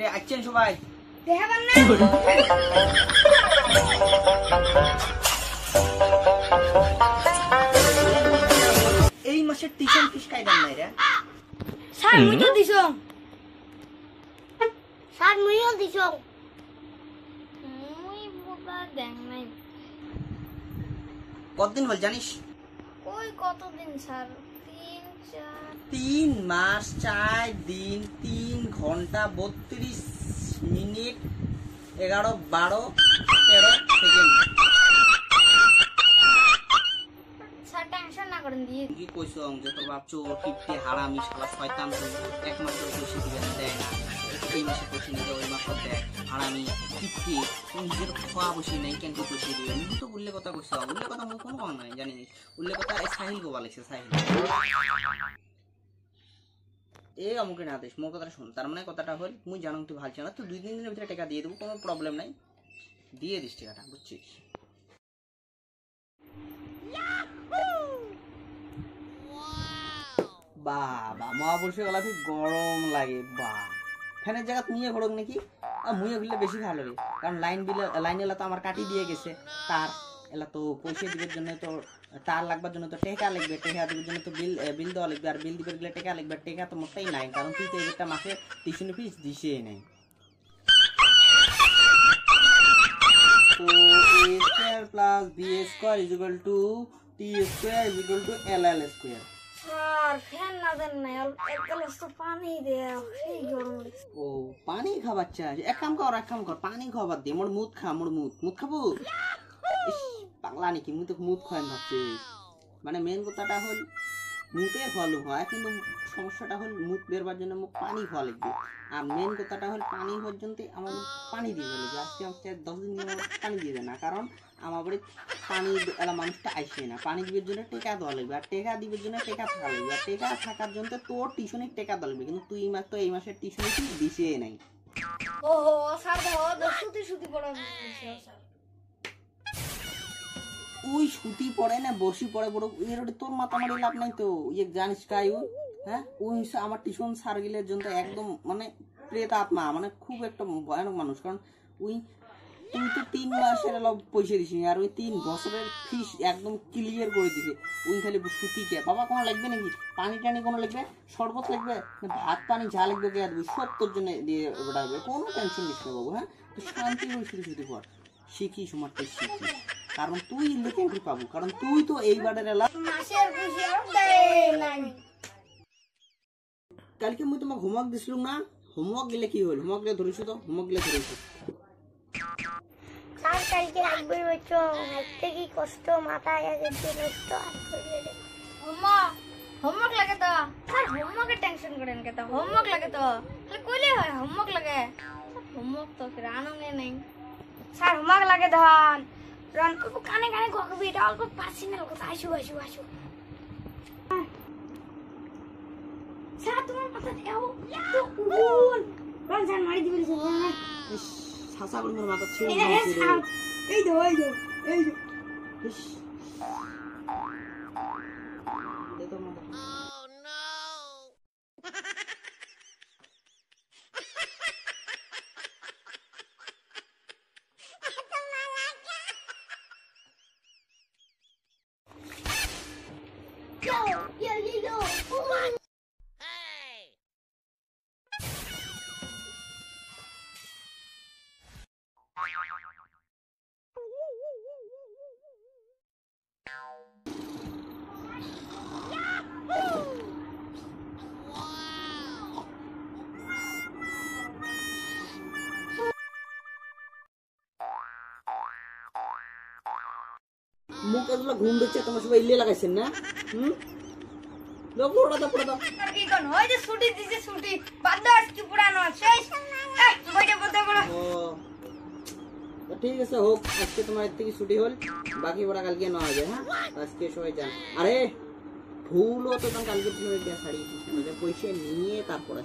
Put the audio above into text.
রে আছেন সবাই দেখাবেন না এই মাসের টিউশন ফিস কাইদান নাই রে স্যার মুইও দিছো স্যার মুইও দিছো মুই বাবা দেখ নাই কতদিন হল জানিস কই কতদিন স্যার 3 মাস 4 দিন 3 ঘন্টা 32 মিনিট 11 12 13 সেকেন্ড স্যার টেনশন না করেন দিয়ে কি কইছো যে তোর বাপ চোর কিপটে হারামি শালা শয়তান তো এক মাস ধরে পয়সা দিবে না দেয় না এই মাসে পয়সা নিতে ওই মাস দেয় হারামি কিপটে নিজের খাওয়া বসে নাই কেন পয়সা দিবে আমি তো উল্লেখ কথা কইছো উল্লেখ কথা মু কোনো কম নাই জানিস উল্লেখ কথা এই সাহিল গো বলেছে সাহিল এই আমাকে না দিস মোর কথাটা শুন তার মানে কথাটা হল মুই জানো তুই ভালো না তুই 2-3 দিনের ভিতরে টাকা দিয়ে দেবো কোনো প্রবলেম নাই দিয়ে দিস টাকাটা বুঝছিস বাবা মহাপুরুষে গলা থেকে গরম লাগে বা ফ্যানের জায়গা মুইয়ে ঘোরক নাকি মুইয়ে ঘুরলে বেশি ভালো রে কারণ লাইন এলা তো আমার কাটি দিয়ে গেছে তার এলা তো পয়সা দিবের জন্য তো তার লাগবার জন্য তো টেকা লাগবে টেকা দিবের জন্য তো বিল দেওয়া লাগবে আর বিল দিবের গেলে টেকা লাগবে টেকা তো মোটেই নাই কারণ তুই তো একটা মাসে টিউশন ফিস দিছেই নাই তো a square plus b square is equal to t square is equal to ll square sir fan না দেন না এক গ্লাস তো পানি দে সেই গরম ও পানি খাবার চাই এক কাম কর পানি খাবার দে মোর মুদ খাবো পাগলা নাকি মুই তো মুদ খাই ভাবছি মানে মেন কথাটা হল মুতে ভালো হয় কিন্তু সমস্যাটা হল মুদ বেরবার জন্য মুখ পানি খাওয়া লাগবে আর মেন কথাটা হল পানি পর্যন্ত আমার পানি দিয়ে লাগবে আজকে আমাকে 10 দিন পানি দিয়ে দেয় না কারণ আমার বাড়ি পানি এলা মানুষটা আসে না পানি দিবের জন্য টেকা দেওয়া লাগবে আর টেকা দিবের জন্য টেকা থাকা লাগবে আর টেকা থাকার জন্য তোর টিউশনে টেকা দেওয়া লাগবে কিন্তু তুই তো এই মাসের টিউশনে কি দিছে নাই ও স্যার সুতি পড়া স্যার ওই সুতি পড়ে না বসি পড়ে বড় এর তোর মাথা মারি লাভ নাই তো ইয়ে জানিস কাই হ্যাঁ ওই আমার টিউশন স্যার গিলের জন্য একদম মানে প্রেত আত্মা মানে খুব একটা ভয়ানক মানুষ কারণ ওই তুই তো 3 মাসের পয়সা দিস আর ওই 3 বছরের ফিস একদম ক্লিয়ার করে দিছে ওই খালি সুতিকে বাবা কোনো লাগবে নাকি পানি টানি কোনো লাগবে শরবত লাগবে ভাত পানি যা লাগবে কে দেবো সব তোর জন্য দিয়ে ওটাবে কোনো টেনশন নিস না বাবু হ্যাঁ তুই শান্তি করে সুতি পড় শিখিস মারতে শিখিস কারণ তুই লিখে পাবো কারণ তুই তো এইবারের মাসের খুশি আর দেয় নাই কালকে মুই তোমাকে হোমওয়ার্ক দিছিলাম না হোমওয়ার্ক গেলে কি হল হোমওয়ার্ক গেলে ধরেছো তো হোমওয়ার্ক গেলে ধরেছো স্যার কালকে একবার বলছো হাঁটতে কি কষ্ট মাথায় গেছে নষ্ট আর করে দে হোমওয়ার্ক লাগে তো স্যার হোমওয়ার্কের টেনশন করেন কে তো হোমওয়ার্ক লাগে তো তাহলে কইলে হয় হোমওয়ার্ক লাগে হোমওয়ার্ক তো রানঙ্গে নাই স্যার হোমওয়ার্ক লাগে ধন রন কো কানে কানে গকবি এটা অল্প পার্সোনাল কথা আসু স্যার তোমার মাথা দেও তো উল রন জান মারি দিবি না ছাসা করে মোর মাথা ছিঁড়ে এই দো ইস দে তো মাথা মুখ এগুলো ঘুম দিচ্ছে তোমার সবাই ইলে লাগাইছেন না লোক ওড়া দাও আর কি কোন হয় যে ছুটি দিছে ছুটি বাদ আজকে পুরানো শেষ বইটা বলতে বড় তো ঠিক আছে হোক আজকে তোমার থেকে ছুটি হল বাকি বড় কালকে না হবে হ্যাঁ আজকে সবাই যান আরে ভুলও তো কালকে তুমি শাড়ি পয়সা নিয়ে তারপর